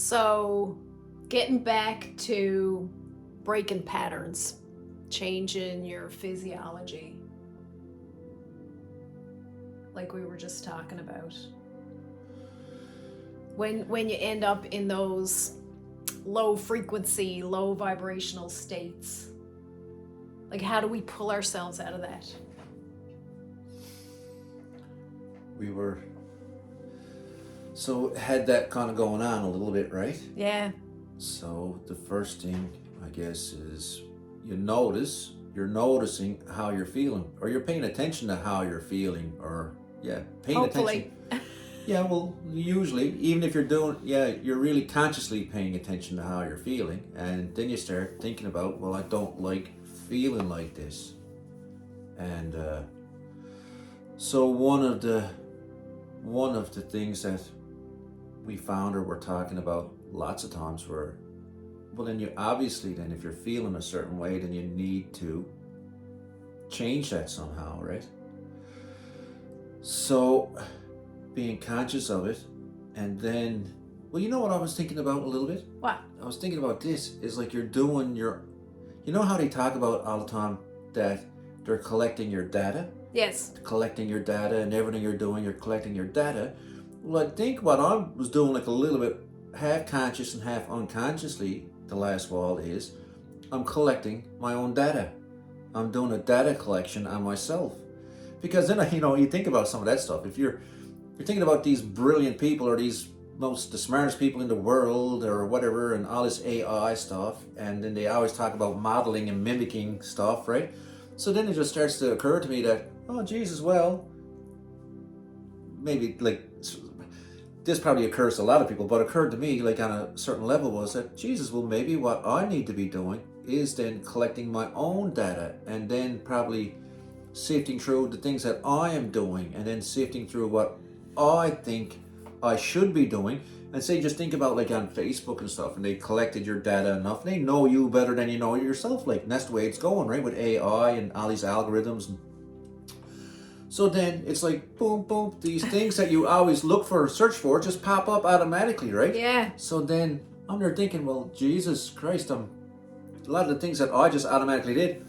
So, getting back to breaking patterns, changing your physiology, like we were just talking about. When you end up in those low frequency, low vibrational states, like how do we pull ourselves out of that? We were so had that kind of going on a little bit, right? Yeah. So the first thing, I guess, is you're noticing how you're feeling, or you're paying attention to how you're feeling, or paying Hopefully. attention. Yeah, well, usually, even if you're really consciously paying attention to how you're feeling, and then you start thinking about, well, I don't like feeling like this. And so one of the things that we found or we're talking about lots of times were, well, then if you're feeling a certain way, then you need to change that somehow, right? So being conscious of it, and then, well, you know what I was thinking about a little bit? What? I was thinking about this, is like you know how they talk about all the time that they're collecting your data? Yes. Collecting your data, and everything you're doing, you're collecting your data. Well, I think what I was doing, like a little bit half conscious and half unconsciously the last while, is I'm collecting my own data. I'm doing a data collection on myself. Because then, you think about some of that stuff. If you're thinking about these brilliant people, or the smartest people in the world, or whatever, and all this AI stuff, and then they always talk about modeling and mimicking stuff, right? So then it just starts to occur to me that, oh, Jesus, well, maybe, like, this probably occurs to a lot of people, but occurred to me, like, on a certain level, was that, Jesus, well, maybe what I need to be doing is then collecting my own data, and then probably sifting through the things that I am doing, and then sifting through what I think I should be doing. And say, just think about, like, on Facebook and stuff, and they collected your data enough, and they know you better than you know yourself, like, and that's the way it's going, right, with AI and all these algorithms. So then it's like, boom, boom, these things that you always search for, just pop up automatically, right? Yeah. So then I'm there thinking, well, Jesus Christ, a lot of the things that I just automatically did,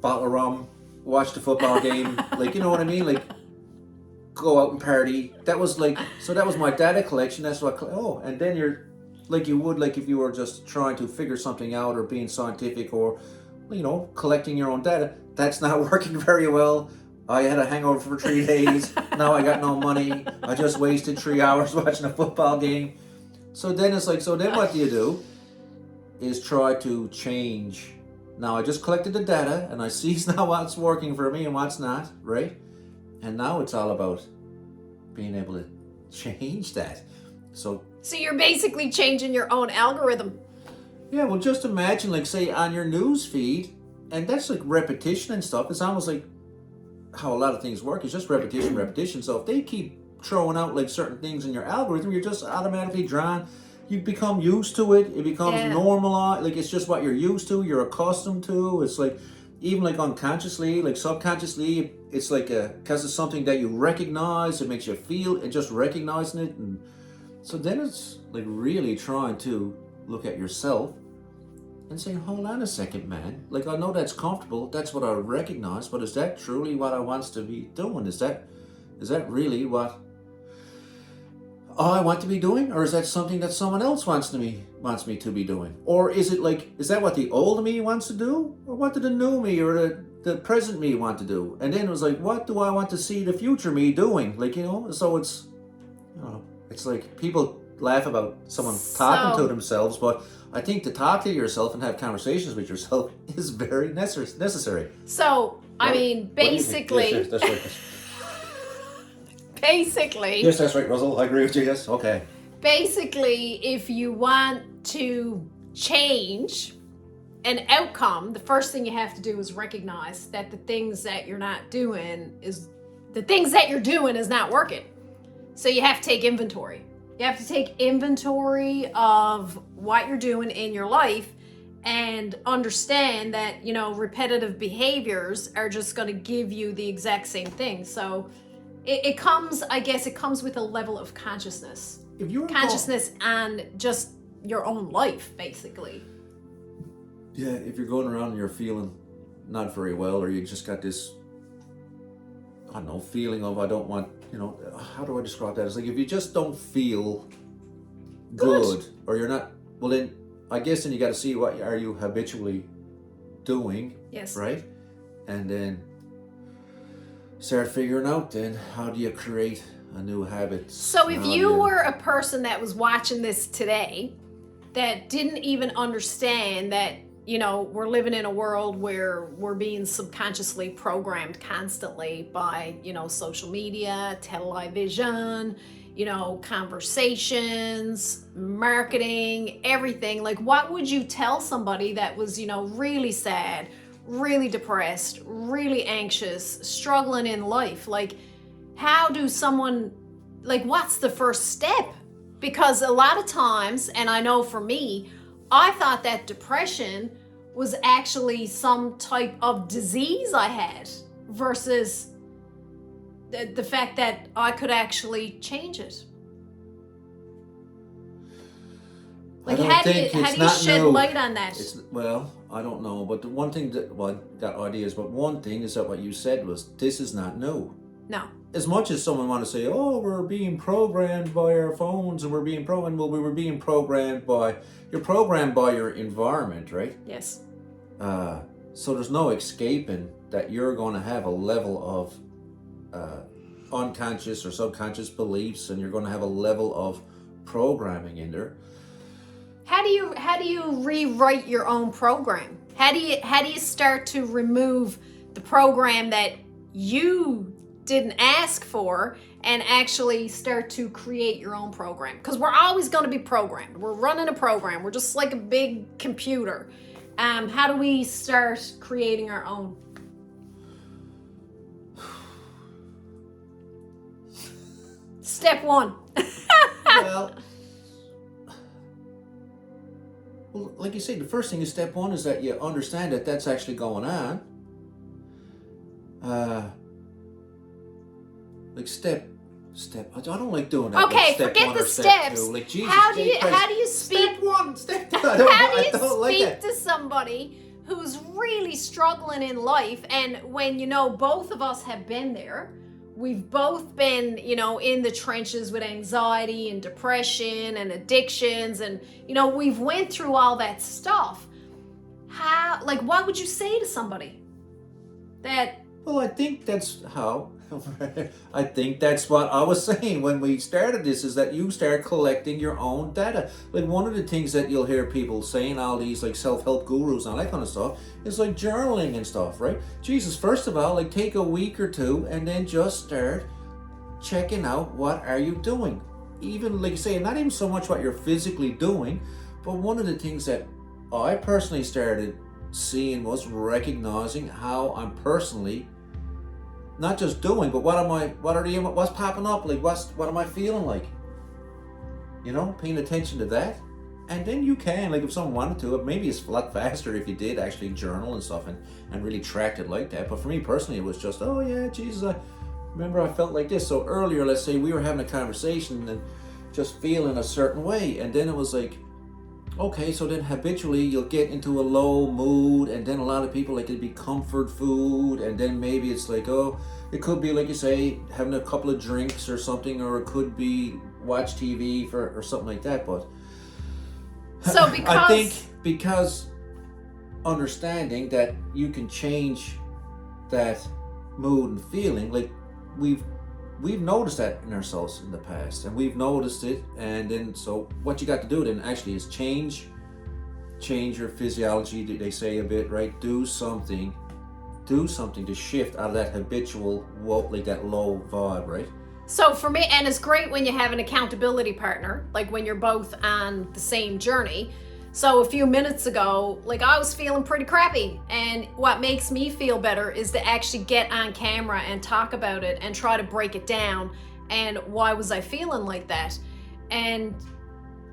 bottle of rum, watch the football game, like, you know what I mean? Like, go out and party. That was my data collection. That's what, and then you're, like you would, like if you were just trying to figure something out, or being scientific, or, collecting your own data. That's not working very well. I had a hangover for 3 days. Now I got no money. I just wasted 3 hours watching a football game. So then it's like, so then what do you do? Is try to change. Now I just collected the data, and I see now what's working for me and what's not, right? And now it's all about being able to change that. So you're basically changing your own algorithm. Yeah, well, just imagine, like, say, on your news feed, and that's like repetition and stuff. It's almost like how a lot of things work. It's just repetition, repetition. So if they keep throwing out, like, certain things in your algorithm, you're just automatically drawn. You become used to it. It becomes normalized. Like, it's just what you're used to. You're accustomed to. It's like, even like unconsciously, like subconsciously, it's like because it's something that you recognize. It makes you feel, and just recognizing it. And so then it's like really trying to look at yourself and say, hold on a second, man. Like, I know that's comfortable. That's what I recognize. But is that truly what I want to be doing? Is that really what I want to be doing? Or is that something that someone else wants me to be doing? Or is it like, is that what the old me wants to do? Or what did the new me or the present me want to do? And then it was like, what do I want to see the future me doing? Like, so it's, it's like people laugh about someone talking to themselves, but I think to talk to yourself and have conversations with yourself is very necessary. So, I mean, basically... Yes, that's right. Basically... Yes, that's right, Russell. I agree with you, yes. Okay. Basically, if you want to change an outcome, the first thing you have to do is recognize that the things that you're doing is not working. So you have to take inventory. You have to take inventory of what you're doing in your life and understand that, repetitive behaviors are just going to give you the exact same thing. So it comes with a level of consciousness. And just your own life, basically. Yeah, if you're going around and you're feeling not very well, or you just got this, I don't know, feeling of I don't want, how do I describe that? It's like if you just don't feel good, or you're not, well then, I guess then you got to see what are you habitually doing, Yes. right? And then start figuring out then how do you create a new habit. So if you were a person that was watching this today that didn't even understand that, we're living in a world where we're being subconsciously programmed constantly by, social media, television, conversations, marketing, everything. Like, what would you tell somebody that was, really sad, really depressed, really anxious, struggling in life? Like, how do someone, what's the first step? Because a lot of times, and I know for me, I thought that depression was actually some type of disease I had versus the fact that I could actually change it. Like, how do you shed light on that? Well, I don't know, but the one thing that, I got ideas, but one thing is that what you said was, this is not new. No. As much as someone want to say, oh, we're being programmed by our phones and we're being programmed, well, we were being programmed by, you're programmed by your environment, right? Yes. So there's no escaping that you're going to have a level of unconscious or subconscious beliefs, and you're going to have a level of programming in there. How do you rewrite your own program? How do you start to remove the program that you didn't ask for and actually start to create your own program? Because we're always going to be programmed. We're running a program. We're just like a big computer. How do we start creating our own? Step one. Well, like you say, the first thing is step one is that you understand that that's actually going on. Like step. I don't like doing that. Okay, like step forget one the or step steps. two. Like, Jesus, how do you speak? Step one, step two. How do you like speak that. to somebody who's really struggling in life? And when both of us have been there, we've both been, in the trenches with anxiety and depression and addictions, and we've went through all that stuff. What would you say to somebody that? Well, I think that's how. I think that's what I was saying when we started this, is that you start collecting your own data. Like, one of the things that you'll hear people saying, all these like self-help gurus and all that kind of stuff, is like journaling and stuff, right? Jesus, first of all, like, take a week or two and then just start checking out what are you doing. Even like say, not even so much what you're physically doing, but one of the things that I personally started seeing was recognizing how I'm personally not just doing, but what's popping up, like what am I feeling like? Paying attention to that. And then you can, like, if someone wanted to, maybe it's a lot faster if you did actually journal and stuff and really tracked it like that. But for me personally, it was just, oh yeah, Jesus, I remember I felt like this. So earlier, let's say we were having a conversation and just feeling a certain way, and then it was like, okay, so then habitually you'll get into a low mood, and then a lot of people, like, it'd be comfort food, and then maybe it's like, oh, it could be, like you say, having a couple of drinks or something, or it could be watch TV or something like that. But so because I think because understanding that you can change that mood and feeling, like we've noticed that in ourselves in the past, and we've noticed it, and then so what you got to do then actually is change your physiology, they say a bit, right? Do something to shift out of that habitual, like that low vibe, right? So for me, and it's great when you have an accountability partner, like when you're both on the same journey. So a few minutes ago, like, I was feeling pretty crappy, and what makes me feel better is to actually get on camera and talk about it and try to break it down, and why was I feeling like that. And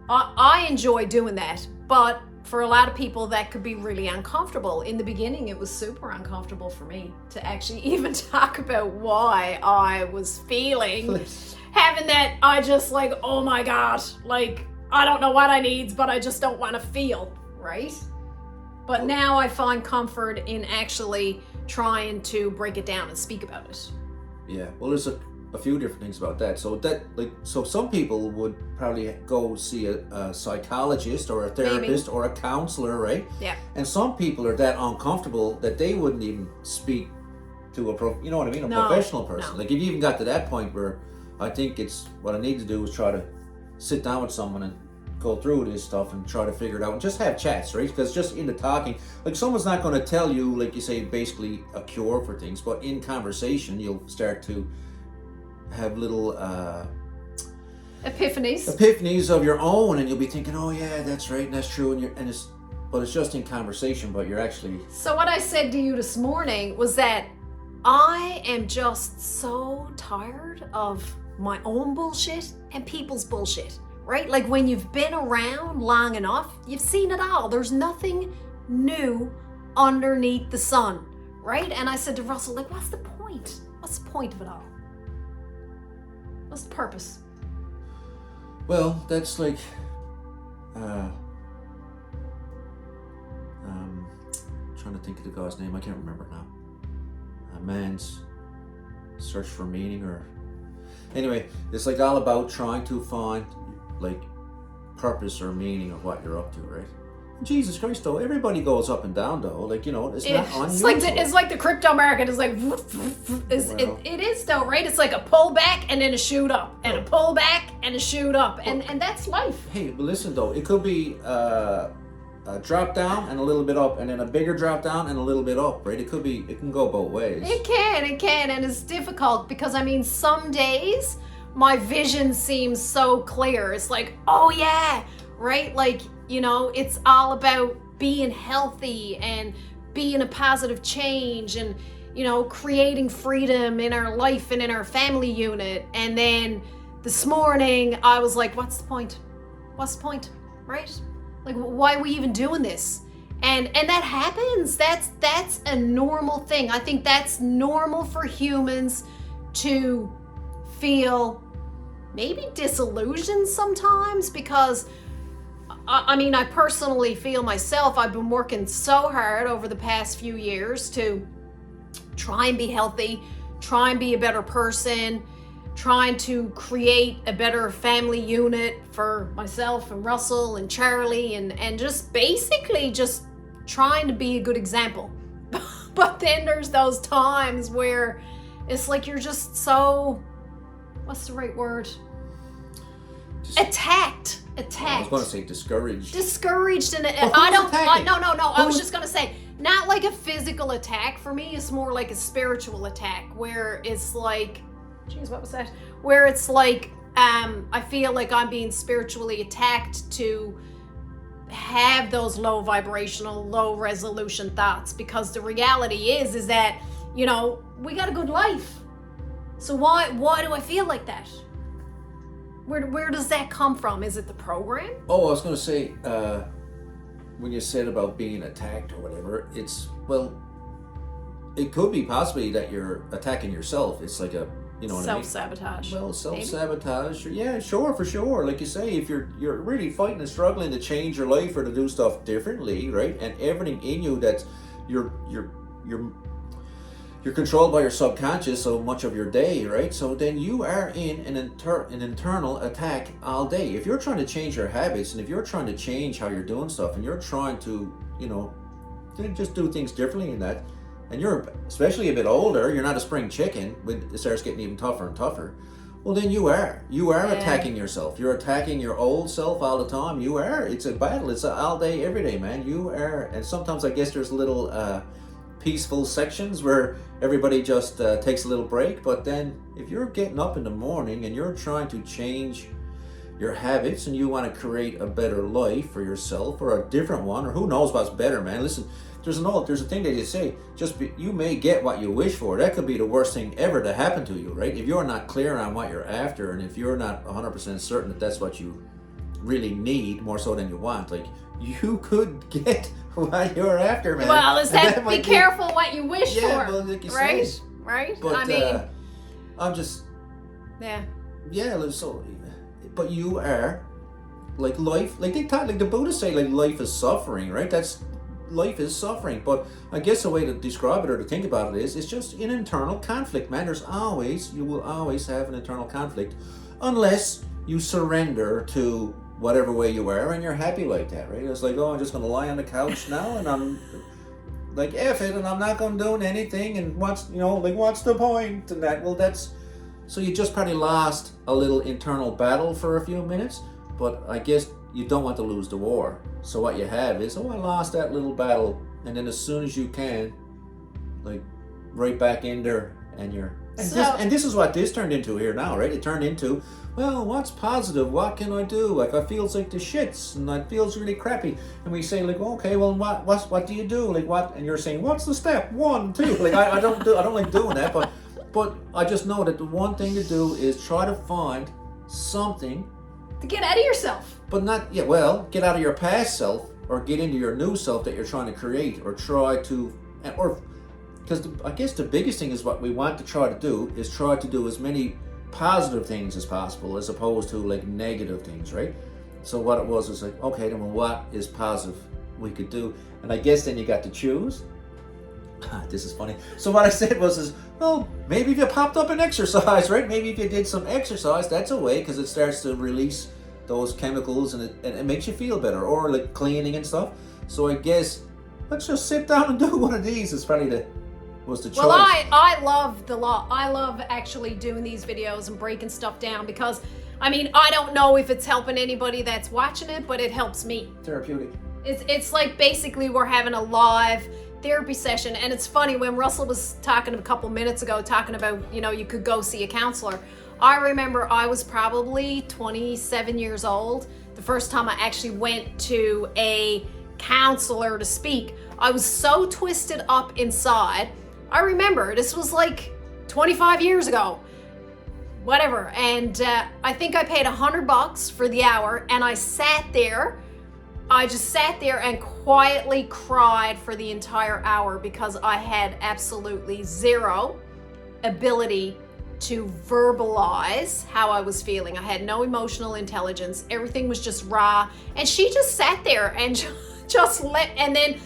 I enjoy doing that, but for a lot of people that could be really uncomfortable. In the beginning, it was super uncomfortable for me to actually even talk about why I was feeling having that. I just like, oh my God, like, I don't know what I need, but I just don't want to feel, right? But now I find comfort in actually trying to break it down and speak about it. Yeah, well, there's a few different things about that. So some people would probably go see a psychologist or a therapist or a counselor, right? Yeah. And some people are that uncomfortable that they wouldn't even speak to a you know what I mean, professional person. No. Like, if you even got to that point where I think it's what I need to do is try to sit down with someone and go through this stuff and try to figure it out and just have chats, right? Because just in the talking, like, someone's not going to tell you, like you say, basically a cure for things, but in conversation you'll start to have little epiphanies of your own, and you'll be thinking, oh yeah, that's right, and that's true, and it's just in conversation, but you're actually. So what I said to you this morning was that I am just so tired of my own bullshit and people's bullshit, right? Like, when you've been around long enough, you've seen it all. There's nothing new underneath the sun, right? And I said to Russell, like, what's the point? What's the point of it all? What's the purpose? Well, that's like, trying to think of the guy's name. I can't remember now. A man's search for meaning, or anyway, it's like all about trying to find like purpose or meaning of what you're up to, right? Jesus Christ, though, everybody goes up and down, though. Like, you know, it's not unusual. It's like the crypto market is like, it is though, right? It's like a pullback and then a shoot up, and a pullback and a shoot up, and that's life. Hey, but listen though, it could be a drop down and a little bit up, and then a bigger drop down and a little bit up, right? It can go both ways. It can, and it's difficult because, I mean, some days my vision seems so clear. It's like, oh yeah, right? Like, you know, it's all about being healthy and being a positive change and, you know, creating freedom in our life and in our family unit. And then this morning I was like, what's the point? What's the point, right? Like, why are we even doing this? And that happens. That's a normal thing. I think that's normal for humans to feel maybe disillusioned sometimes, because I mean, I personally feel myself, I've been working so hard over the past few years to try and be healthy, try and be a better person, trying to create a better family unit for myself and Russell and Charlie, and just basically just trying to be a good example. But then there's those times where it's like you're just so, what's the right word? Attacked. I was going to say discouraged. Discouraged, and well, no. I was just going to say, not like a physical attack. For me, it's more like a spiritual attack, where it's like, geez, what was that? Where it's like, I feel like I'm being spiritually attacked to have those low vibrational, low resolution thoughts, because the reality is that, you know, we got a good life. So why do I feel like that? Where does that come from? Is it the program? Oh, I was going to say, when you said about being attacked or whatever, it could be possibly that you're attacking yourself. It's like a, you know what I mean? Self-sabotage. Well, self-sabotage. Yeah, sure, for sure. Like you say, if you're really fighting and struggling to change your life or to do stuff differently, right? And everything in you that's you're controlled by your subconscious so much of your day, right? So then you are in an internal attack all day. If you're trying to change your habits, and if you're trying to change how you're doing stuff, and you're trying to, you know, just do things differently in that, and you're especially a bit older, you're not a spring chicken, when it starts getting even tougher and tougher, well then you are attacking yourself. You're attacking your old self all the time. It's a battle. It's all day, every day, man. You are. And sometimes I guess there's little peaceful sections where everybody just takes a little break, but then if you're getting up in the morning and you're trying to change your habits and you want to create a better life for yourself, or a different one, or who knows what's better, man. Listen, there's a thing they say, you may get what you wish for. That could be the worst thing ever to happen to you, right? If you're not clear on what you're after, and if you're not 100% certain that that's what you really need, more so than you want, like, you could get what you're after, man. Well, is that be careful what you wish for, well, like you right? Say. Right? But, I mean, I'm just, yeah. So, but you are like life, like they talk, like the Buddhists say, like life is suffering, right? Life is suffering. But I guess the way to describe it or to think about it is, it's just an internal conflict, man. You will always have an internal conflict, unless you surrender to whatever way you are and you're happy like that, right? It's like, oh, I'm just gonna lie on the couch now and I'm like, F it, and I'm not gonna do anything, and what's the point? And that, well, that's, so you just probably lost a little internal battle for a few minutes, but I guess you don't want to lose the war. So what you have is, I lost that little battle, and then as soon as you can, like, right back in there, and you're, and this is what this turned into here now, right? It turned into, well, what's positive? What can I do? Like, I feels like the shits, and it feels really crappy. And we say, like, okay, well, what do you do? Like, what? And you're saying, what's the step? 1, 2. Like, I don't like doing that, but I just know that the one thing to do is try to find something to get out of yourself. But not, yeah, well, get out of your past self or get into your new self that you're trying to create, or try to, or, because I guess the biggest thing is what we want to try to do is try to do as many positive things as possible as opposed to like negative things, right? So what it was like, okay, then well, what is positive we could do? And I guess then you got to choose. This is funny. So what I said was, well, maybe if you popped up an exercise, right? Maybe if you did some exercise, that's a way, because it starts to release those chemicals and it makes you feel better, or like cleaning and stuff. So I guess let's just sit down and do one of these. It's probably the choice. Well, I love actually doing these videos and breaking stuff down, because I mean, I don't know if it's helping anybody that's watching it, but it helps me. Therapeutic. It's like basically we're having a live therapy session. And it's funny, when Russell was talking a couple minutes ago, talking about, you could go see a counselor. I remember I was probably 27 years old the first time I actually went to a counselor to speak. I was so twisted up inside. I remember this was like 25 years ago, whatever. And I think I paid $100 for the hour, and I sat there. I just sat there and quietly cried for the entire hour, because I had absolutely zero ability to verbalize how I was feeling. I had no emotional intelligence. Everything was just raw. And she just sat there and just and then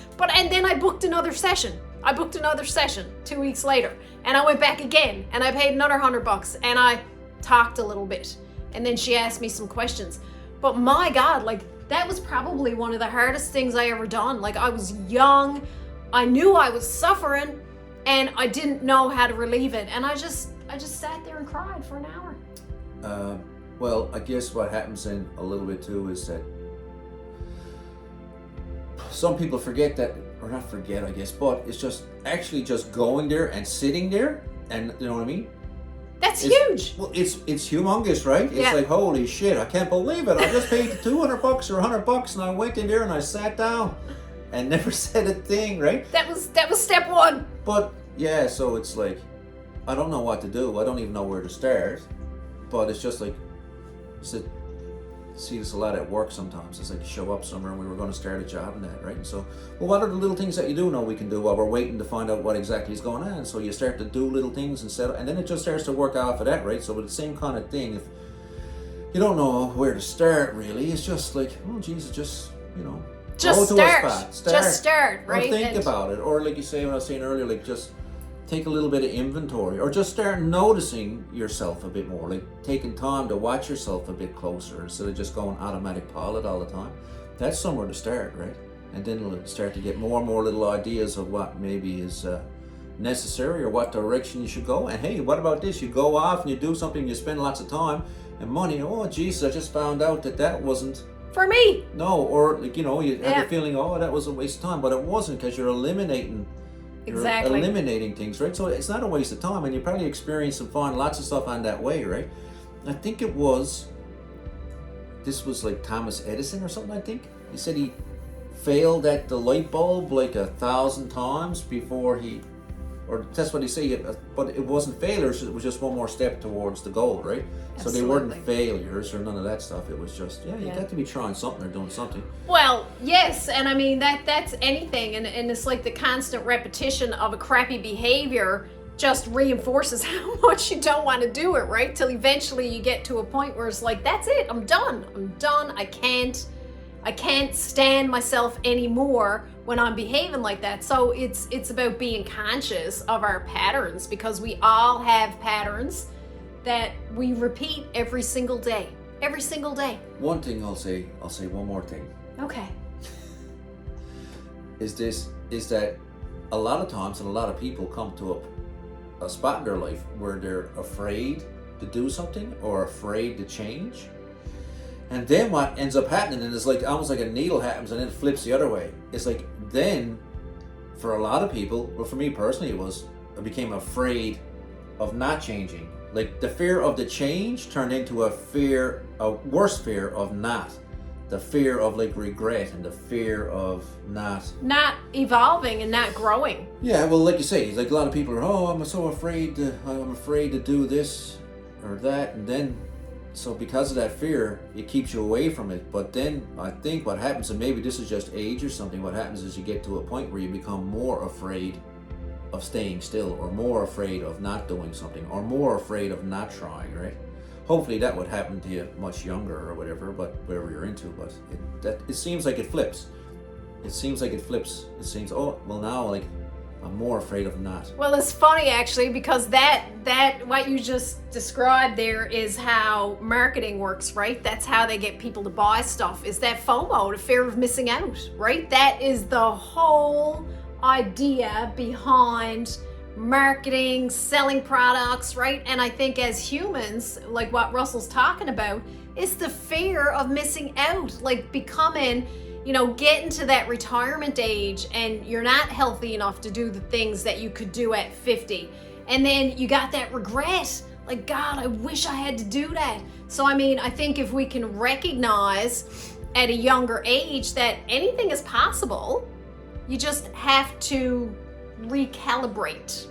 I booked another session. 2 weeks later, and I went back again, and I paid another $100, and I talked a little bit, and then she asked me some questions. But my God, like, that was probably one of the hardest things I ever done. Like, I was young, I knew I was suffering, and I didn't know how to relieve it. And I just sat there and cried for an hour. Well, I guess what happens then a little bit too is that some people forget that, or not forget, I guess, but it's just actually just going there and sitting there, and you know what I mean? That's huge. Well, it's humongous, right? It's like, holy shit, I can't believe it. I just paid $200 or $100, and I went in there and I sat down and never said a thing, right? That was step 1. But yeah, so it's like, I don't know what to do. I don't even know where to start. But it's just like, see this a lot at work sometimes. It's like you show up somewhere and we were going to start a job and that, right? And so, well, what are the little things that you do know we can do while we're waiting to find out what exactly is going on? So you start to do little things and then it just starts to work off of that, right? So with the same kind of thing, if you don't know where to start, really, it's just like, oh, Jesus, just, just go start. To a spot. Just start, right? Or think about it. Or like you say, what I was saying earlier, like just take a little bit of inventory, or just start noticing yourself a bit more, like taking time to watch yourself a bit closer instead of just going automatic pilot all the time. That's somewhere to start, right? And then it'll start to get more and more little ideas of what maybe is necessary or what direction you should go. And hey, what about this? You go off and you do something, you spend lots of time and money. Oh, Jesus, I just found out that wasn't for me. No, or like, you have the feeling, oh, that was a waste of time, but it wasn't, because you're eliminating. You're eliminating things, right? So it's not a waste of time, and you probably experience and find lots of stuff on that way, right? I think this was like Thomas Edison or something, I think. He said he failed at the light bulb like 1,000 times before or that's what he said, but it wasn't failures, it was just one more step towards the goal, right? Absolutely. So they weren't failures or none of that stuff. It was just, you got to be trying something or doing something. Well, yes, and I mean, that's anything, and it's like the constant repetition of a crappy behavior just reinforces how much you don't want to do it, right? Till eventually you get to a point where it's like, that's it, I'm done. I can't stand myself anymore when I'm behaving like that. So it's about being conscious of our patterns, because we all have patterns that we repeat every single day. Every single day. One thing I'll say one more thing. Okay. Is that a lot of times, and a lot of people come to a spot in their life where they're afraid to do something or afraid to change. And then what ends up happening, and it's like almost like a needle happens and then it flips the other way. It's like then for a lot of people, well, for me personally, I became afraid of not changing. Like the fear of the change turned into a worse fear of not. The fear of like regret and the fear of not evolving and not growing. Yeah, well, like you say, like a lot of people are, I'm afraid to do this or that, and then so because of that fear, it keeps you away from it. But then I think what happens, and maybe this is just age or something, what happens is you get to a point where you become more afraid of staying still, or more afraid of not doing something, or more afraid of not trying, right? Hopefully that would happen to you much younger or whatever, but whatever you're into. But it seems like it flips. It seems, oh, well now, like, I'm more afraid of not. Well, it's funny actually, because that what you just described there is how marketing works, right? That's how they get people to buy stuff, is that FOMO, the fear of missing out, right? That is the whole idea behind marketing, selling products, right? And I think as humans, like what Russell's talking about, is the fear of missing out, like becoming, getting to that retirement age and you're not healthy enough to do the things that you could do at 50. And then you got that regret, like, God, I wish I had to do that. So, I think if we can recognize at a younger age that anything is possible, you just have to recalibrate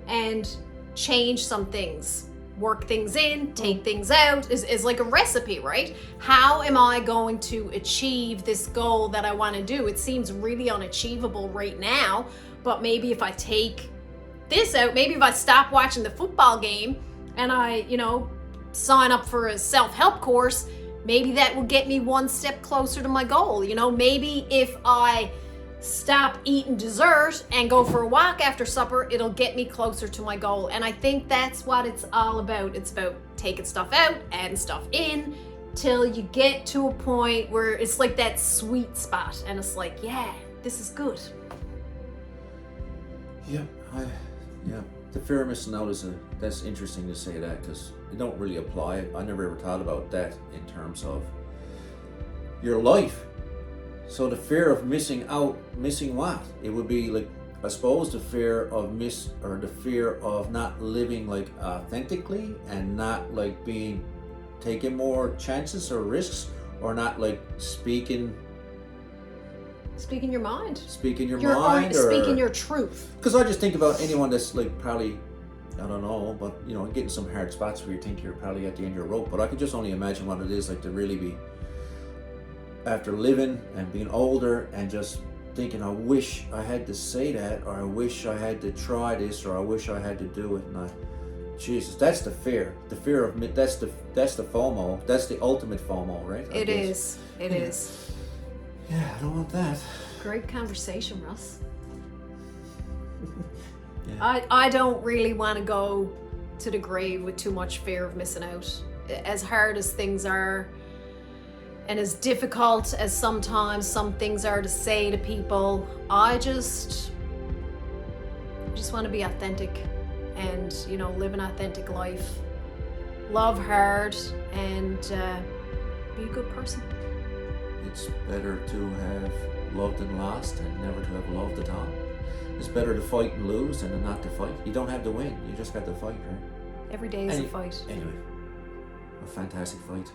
and change some things, work things in, take things out, is like a recipe, right? How am I going to achieve this goal that I want to do? It seems really unachievable right now, but maybe if I take this out, maybe if I stop watching the football game and I, sign up for a self-help course, maybe that will get me one step closer to my goal. Maybe if I stop eating dessert and go for a walk after supper, it'll get me closer to my goal. And I think that's what it's all about. It's about taking stuff out, adding stuff in, till you get to a point where it's like that sweet spot and it's like, yeah, this is good. Yeah, the fear of missing out that's interesting to say that, because it don't really apply. I never ever thought about that in terms of your life. So the fear of missing out, missing what? It would be like, I suppose, the fear of not living like authentically, and not like taking more chances or risks, or not like speaking your mind. Speaking your truth. Because I just think about anyone that's like probably, I don't know, but getting some hard spots where you think you're probably at the end of your rope. But I can just only imagine what it is like to really be, after living and being older and just thinking, I wish I had to say that, or I wish I had to try this, or I wish I had to do it. And Jesus, that's the fear. The fear of that's the FOMO. That's the ultimate FOMO, right? It is. Yeah, I don't want that. Great conversation, Russ. Yeah. I don't really want to go to the grave with too much fear of missing out. As hard as things are, and as difficult as sometimes some things are to say to people, I just want to be authentic and, live an authentic life. Love hard and be a good person. It's better to have loved and lost and never to have loved at all. It's better to fight and lose than not to fight. You don't have to win, you just got to fight, right? Every day is a fight. Anyway, a fantastic fight.